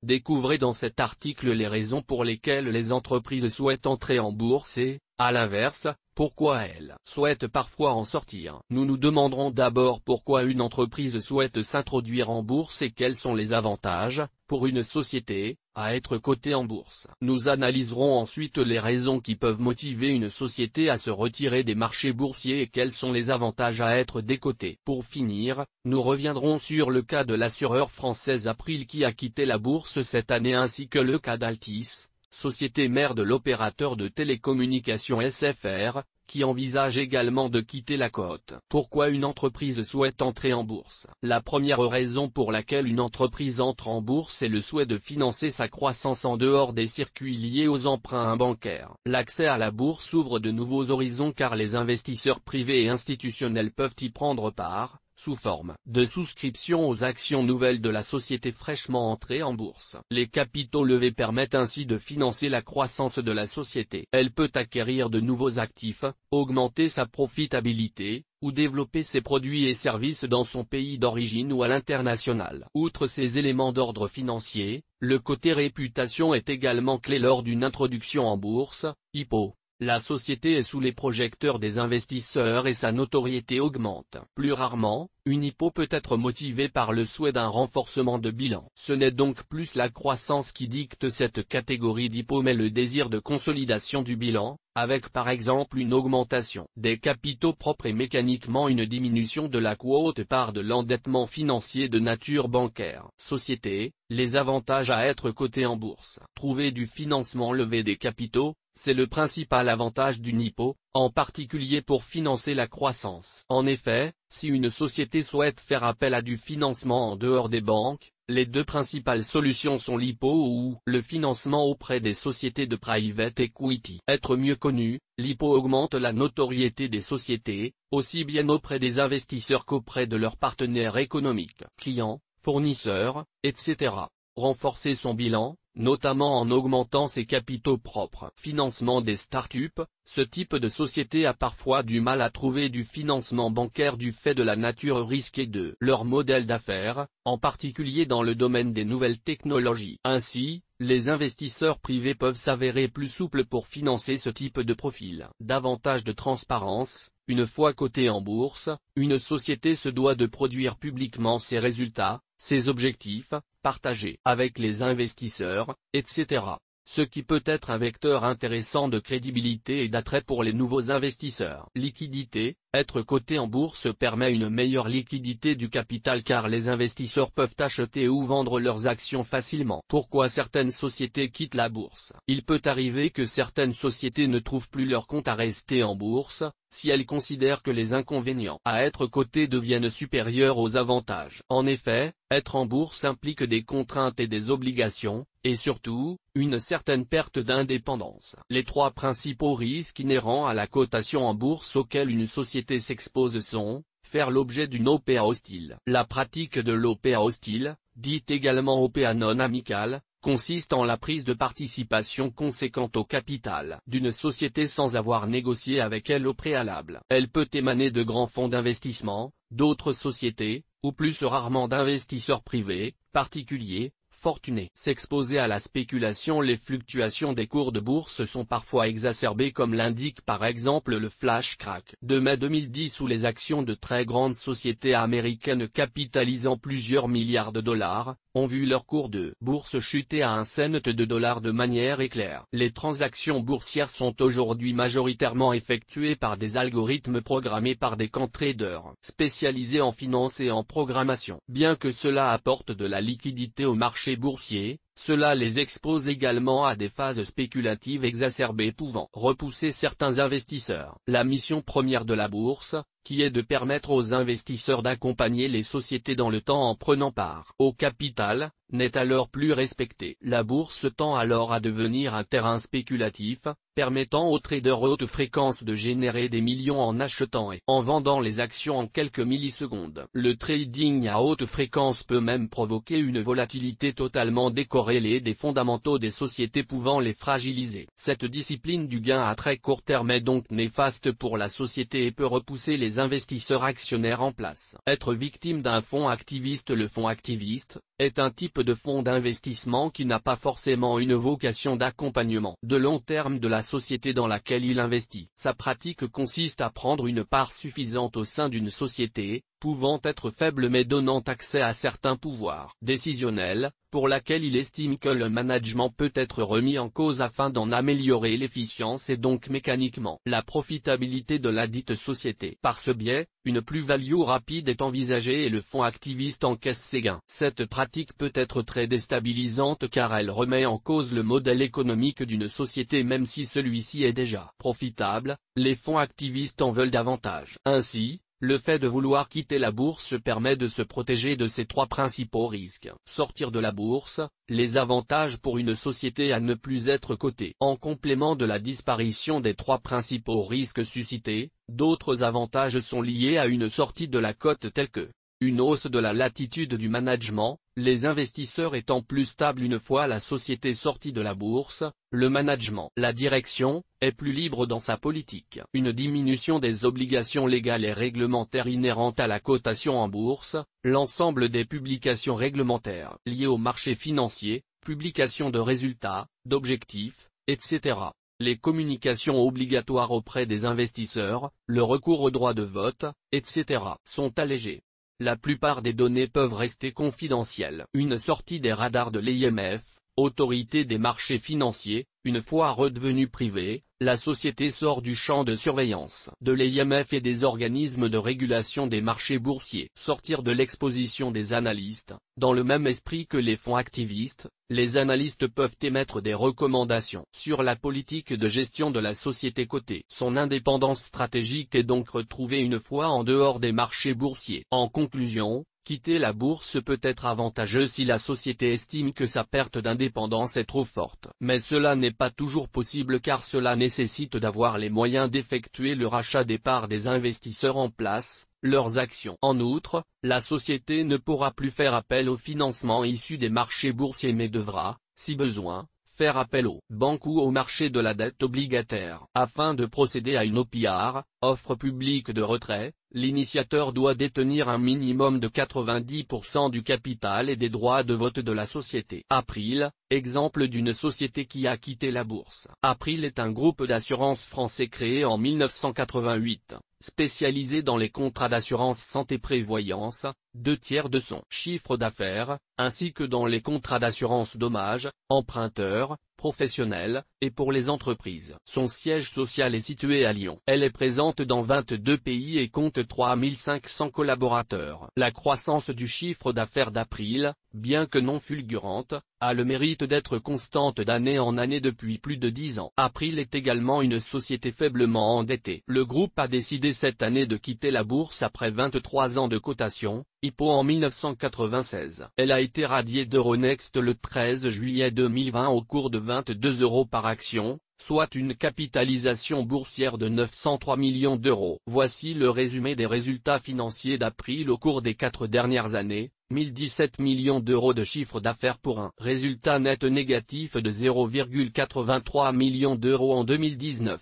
Découvrez dans cet article les raisons pour lesquelles les entreprises souhaitent entrer en bourse et, à l'inverse, pourquoi elles souhaitent parfois en sortir. Nous nous demanderons d'abord pourquoi une entreprise souhaite s'introduire en bourse et quels sont les avantages, pour une société, à être cotée en bourse. Nous analyserons ensuite les raisons qui peuvent motiver une société à se retirer des marchés boursiers et quels sont les avantages à être décotée. Pour finir, nous reviendrons sur le cas de l'assureur française April qui a quitté la bourse cette année ainsi que le cas d'Altis, société mère de l'opérateur de télécommunications SFR, qui envisage également de quitter la cote. Pourquoi une entreprise souhaite entrer en bourse? La première raison pour laquelle une entreprise entre en bourse est le souhait de financer sa croissance en dehors des circuits liés aux emprunts bancaires. L'accès à la bourse ouvre de nouveaux horizons car les investisseurs privés et institutionnels peuvent y prendre part, sous forme de souscription aux actions nouvelles de la société fraîchement entrée en bourse. Les capitaux levés permettent ainsi de financer la croissance de la société. Elle peut acquérir de nouveaux actifs, augmenter sa profitabilité, ou développer ses produits et services dans son pays d'origine ou à l'international. Outre ces éléments d'ordre financier, le côté réputation est également clé lors d'une introduction en bourse. IPO. La société est sous les projecteurs des investisseurs et sa notoriété augmente. Plus rarement, une IPO peut être motivée par le souhait d'un renforcement de bilan. Ce n'est donc plus la croissance qui dicte cette catégorie d'IPO mais le désir de consolidation du bilan, avec par exemple une augmentation des capitaux propres et mécaniquement une diminution de la quote-part de l'endettement financier de nature bancaire. Société, les avantages à être coté en bourse. Trouver du financement, lever des capitaux, c'est le principal avantage d'une IPO, en particulier pour financer la croissance. En effet, si une société souhaite faire appel à du financement en dehors des banques, les deux principales solutions sont l'IPO ou le financement auprès des sociétés de private equity. Être mieux connu, l'IPO augmente la notoriété des sociétés, aussi bien auprès des investisseurs qu'auprès de leurs partenaires économiques, clients, fournisseurs, etc. Renforcer son bilan, notamment en augmentant ses capitaux propres. Financement des startups, ce type de société a parfois du mal à trouver du financement bancaire du fait de la nature risquée de leur modèle d'affaires, en particulier dans le domaine des nouvelles technologies. Ainsi, les investisseurs privés peuvent s'avérer plus souples pour financer ce type de profil. Davantage de transparence. Une fois cotée en bourse, une société se doit de produire publiquement ses résultats, ses objectifs, partagés avec les investisseurs, etc. Ce qui peut être un vecteur intéressant de crédibilité et d'attrait pour les nouveaux investisseurs. Liquidité. Être coté en bourse permet une meilleure liquidité du capital car les investisseurs peuvent acheter ou vendre leurs actions facilement. Pourquoi certaines sociétés quittent la bourse? Il peut arriver que certaines sociétés ne trouvent plus leur compte à rester en bourse, si elles considèrent que les inconvénients à être coté deviennent supérieurs aux avantages. En effet, être en bourse implique des contraintes et des obligations, et surtout, une certaine perte d'indépendance. Les trois principaux risques inhérents à la cotation en bourse auxquels une société s'expose sont, faire l'objet d'une OPA hostile. La pratique de l'OPA hostile, dite également OPA non amicale, consiste en la prise de participation conséquente au capital d'une société sans avoir négocié avec elle au préalable. Elle peut émaner de grands fonds d'investissement, d'autres sociétés, ou plus rarement d'investisseurs privés, particuliers, fortunés. S'exposer à la spéculation. Les fluctuations des cours de bourse sont parfois exacerbées comme l'indique par exemple le flash crack de mai 2010 où les actions de très grandes sociétés américaines capitalisant plusieurs milliards de dollars, ont vu leur cours de bourse chuter à un cent de dollars de manière éclair. Les transactions boursières sont aujourd'hui majoritairement effectuées par des algorithmes programmés par des quant traders spécialisés en finance et en programmation. Bien que cela apporte de la liquidité au marché boursier, cela les expose également à des phases spéculatives exacerbées pouvant repousser certains investisseurs. La mission première de la bourse, qui est de permettre aux investisseurs d'accompagner les sociétés dans le temps en prenant part au capital, n'est alors plus respectée. La bourse tend alors à devenir un terrain spéculatif, permettant aux traders haute fréquence de générer des millions en achetant et en vendant les actions en quelques millisecondes. Le trading à haute fréquence peut même provoquer une volatilité totalement décorrélée des fondamentaux des sociétés pouvant les fragiliser. Cette discipline du gain à très court terme est donc néfaste pour la société et peut repousser les investisseurs actionnaires en place. Être victime d'un fonds activiste. Le fonds activiste est un type de fonds d'investissement qui n'a pas forcément une vocation d'accompagnement de long terme de la société dans laquelle il investit. Sa pratique consiste à prendre une part suffisante au sein d'une société, pouvant être faible mais donnant accès à certains pouvoirs décisionnels, pour laquelle il estime que le management peut être remis en cause afin d'en améliorer l'efficience et donc mécaniquement la profitabilité de la dite société. Par ce biais, une plus-value rapide est envisagée et le fonds activiste encaisse ses gains. Cette pratique peut être très déstabilisante car elle remet en cause le modèle économique d'une société même si celui-ci est déjà profitable, les fonds activistes en veulent davantage. Ainsi, le fait de vouloir quitter la bourse permet de se protéger de ces trois principaux risques. Sortir de la bourse, les avantages pour une société à ne plus être cotée. En complément de la disparition des trois principaux risques suscités, d'autres avantages sont liés à une sortie de la cote tels que une hausse de la latitude du management, les investisseurs étant plus stables une fois la société sortie de la bourse, le management, la direction, est plus libre dans sa politique. Une diminution des obligations légales et réglementaires inhérentes à la cotation en bourse, l'ensemble des publications réglementaires liées au marché financier, publication de résultats, d'objectifs, etc. Les communications obligatoires auprès des investisseurs, le recours au droit de vote, etc. sont allégés. La plupart des données peuvent rester confidentielles. Une sortie des radars de l'AMF, autorité des marchés financiers, une fois redevenue privée, la société sort du champ de surveillance de l'AMF et des organismes de régulation des marchés boursiers. Sortir de l'exposition des analystes. Dans le même esprit que les fonds activistes, les analystes peuvent émettre des recommandations sur la politique de gestion de la société cotée. Son indépendance stratégique est donc retrouvée une fois en dehors des marchés boursiers. En conclusion, quitter la bourse peut être avantageux si la société estime que sa perte d'indépendance est trop forte. Mais cela n'est pas toujours possible car cela nécessite d'avoir les moyens d'effectuer le rachat des parts des investisseurs en place, leurs actions. En outre, la société ne pourra plus faire appel au financement issu des marchés boursiers mais devra, si besoin, faire appel aux banques ou au marché de la dette obligataire. Afin de procéder à une OPR, offre publique de retrait, l'initiateur doit détenir un minimum de 90% du capital et des droits de vote de la société. April, exemple d'une société qui a quitté la bourse. April est un groupe d'assurance français créé en 1988, spécialisé dans les contrats d'assurance santé-prévoyance, 2/3 de son chiffre d'affaires, ainsi que dans les contrats d'assurance dommages, emprunteurs, professionnels, et pour les entreprises. Son siège social est situé à Lyon. Elle est présente dans 22 pays et compte 3500 collaborateurs. La croissance du chiffre d'affaires d'April, bien que non fulgurante, a le mérite d'être constante d'année en année depuis plus de 10 ans. April est également une société faiblement endettée. Le groupe a décidé cette année de quitter la bourse après 23 ans de cotation, IPO en 1996. Elle a été radiée d'Euronext le 13 juillet 2020 au cours de 22 € par action, soit une capitalisation boursière de 903 millions d'euros. Voici le résumé des résultats financiers d'April au cours des 4 dernières années. 1017 millions d'euros de chiffre d'affaires pour un résultat net négatif de 0,83 millions d'euros en 2019.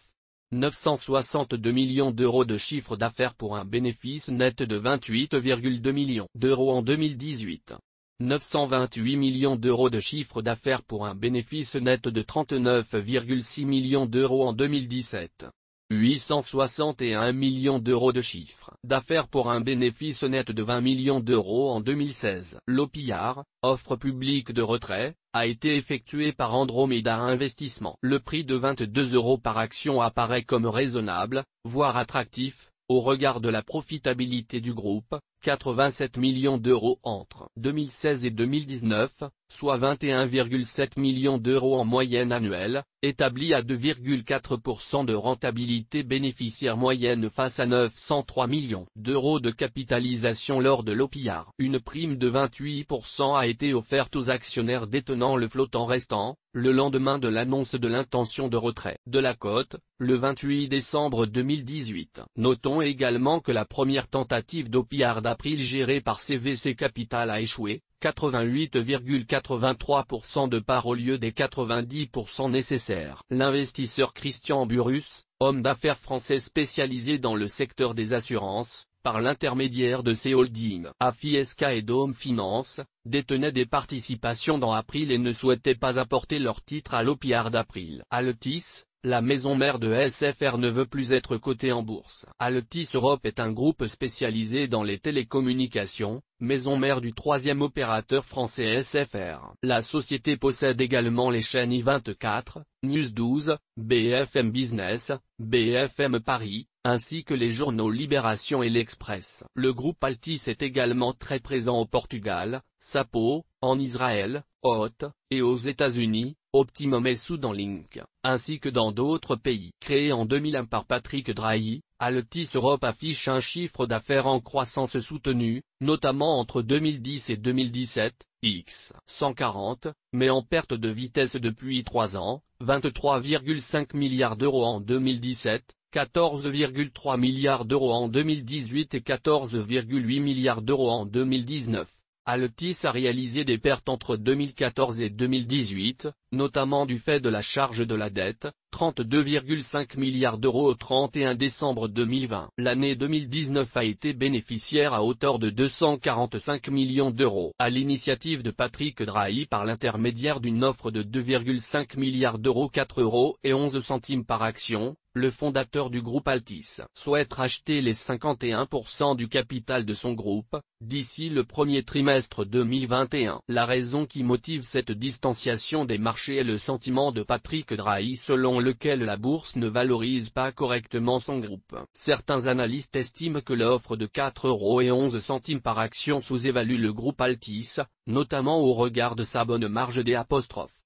962 millions d'euros de chiffre d'affaires pour un bénéfice net de 28,2 millions d'euros en 2018. 928 millions d'euros de chiffre d'affaires pour un bénéfice net de 39,6 millions d'euros en 2017. 861 millions d'euros de chiffre d'affaires pour un bénéfice net de 20 millions d'euros en 2016. L'OPR, offre publique de retrait, a été effectué par Andromeda Investissement. Le prix de 22 € par action apparaît comme raisonnable, voire attractif, au regard de la profitabilité du groupe, 87 millions d'euros entre 2016 et 2019, soit 21,7 millions d'euros en moyenne annuelle, établi à 2,4% de rentabilité bénéficiaire moyenne face à 903 millions d'euros de capitalisation lors de l'OPR. Une prime de 28% a été offerte aux actionnaires détenant le flottant restant, le lendemain de l'annonce de l'intention de retrait de la cote, le 28 décembre 2018. Notons également que la première tentative d'OPR d'April gérée par CVC Capital a échoué, 88,83% de parts au lieu des 90% nécessaires. L'investisseur Christian Burrus, homme d'affaires français spécialisé dans le secteur des assurances, par l'intermédiaire de ses holdings. AFI-SK et Dome Finance, détenaient des participations dans April et ne souhaitaient pas apporter leur titre à l'OPR d'April. Altice, la maison mère de SFR ne veut plus être cotée en bourse. Altice Europe est un groupe spécialisé dans les télécommunications, maison mère du troisième opérateur français SFR. La société possède également les chaînes I24, News 12, BFM Business, BFM Paris, ainsi que les journaux Libération et L'Express. Le groupe Altice est également très présent au Portugal, Sapo, en Israël, Hot, et aux États-Unis, Optimum et Soudanlink, ainsi que dans d'autres pays. Créé en 2001 par Patrick Drahi, Altice Europe affiche un chiffre d'affaires en croissance soutenue, notamment entre 2010 et 2017, x 140, mais en perte de vitesse depuis 3 ans, 23,5 milliards d'euros en 2017, 14,3 milliards d'euros en 2018 et 14,8 milliards d'euros en 2019. Altice a réalisé des pertes entre 2014 et 2018, notamment du fait de la charge de la dette, 32,5 milliards d'euros au 31 décembre 2020. L'année 2019 a été bénéficiaire à hauteur de 245 millions d'euros. À l'initiative de Patrick Drahi par l'intermédiaire d'une offre de 2,5 milliards d'euros 4,11 € par action, le fondateur du groupe Altice souhaite racheter les 51% du capital de son groupe, d'ici le premier trimestre 2021. La raison qui motive cette distanciation des marchés est le sentiment de Patrick Drahi selon lequel la bourse ne valorise pas correctement son groupe. Certains analystes estiment que l'offre de 4,11 € par action sous-évalue le groupe Altice, notamment au regard de sa bonne marge des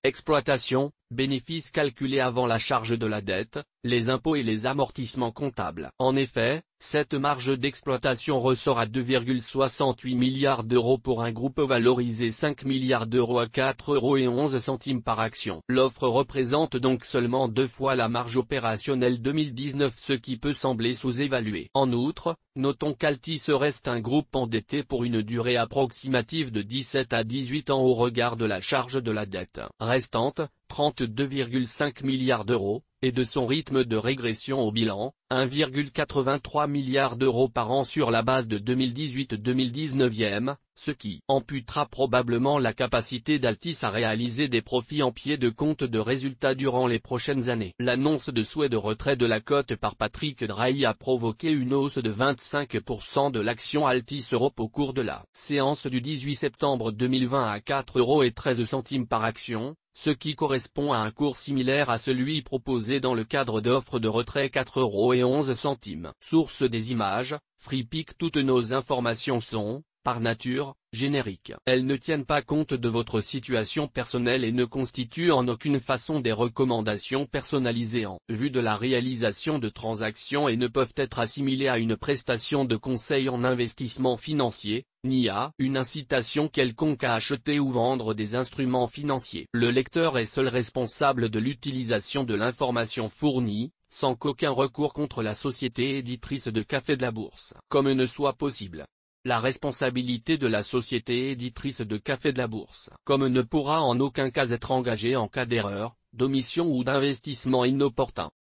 exploitation, bénéfices calculés avant la charge de la dette, les impôts et les amortissements comptables. En effet, cette marge d'exploitation ressort à 2,68 milliards d'euros pour un groupe valorisé 5 milliards d'euros à 4,11 € par action. L'offre représente donc seulement 2 fois la marge opérationnelle 2019, ce qui peut sembler sous-évalué. En outre, notons qu'Altis reste un groupe endetté pour une durée approximative de 17 à 18 ans au regard de la charge de la dette restante, 32,5 milliards d'euros, et de son rythme de régression au bilan, 1,83 milliard d'euros par an sur la base de 2018-2019, ce qui amputera probablement la capacité d'Altis à réaliser des profits en pied de compte de résultats durant les prochaines années. L'annonce de souhait de retrait de la cote par Patrick Drahi a provoqué une hausse de 25% de l'action Altis Europe au cours de la séance du 18 septembre 2020 à 4,13 € par action, ce qui correspond à un cours similaire à celui proposé dans le cadre d'offres de retrait 4,11 €. Source des images, FreePic. Toutes nos informations sont, par nature, génériques. Elles ne tiennent pas compte de votre situation personnelle et ne constituent en aucune façon des recommandations personnalisées en vue de la réalisation de transactions et ne peuvent être assimilées à une prestation de conseil en investissement financier, ni à une incitation quelconque à acheter ou vendre des instruments financiers. Le lecteur est seul responsable de l'utilisation de l'information fournie, sans qu'aucun recours contre la société éditrice de Café de la Bourse, comme ne soit possible. La responsabilité de la société éditrice de Café de la Bourse, comme ne pourra en aucun cas être engagée en cas d'erreur, d'omission ou d'investissement inopportun.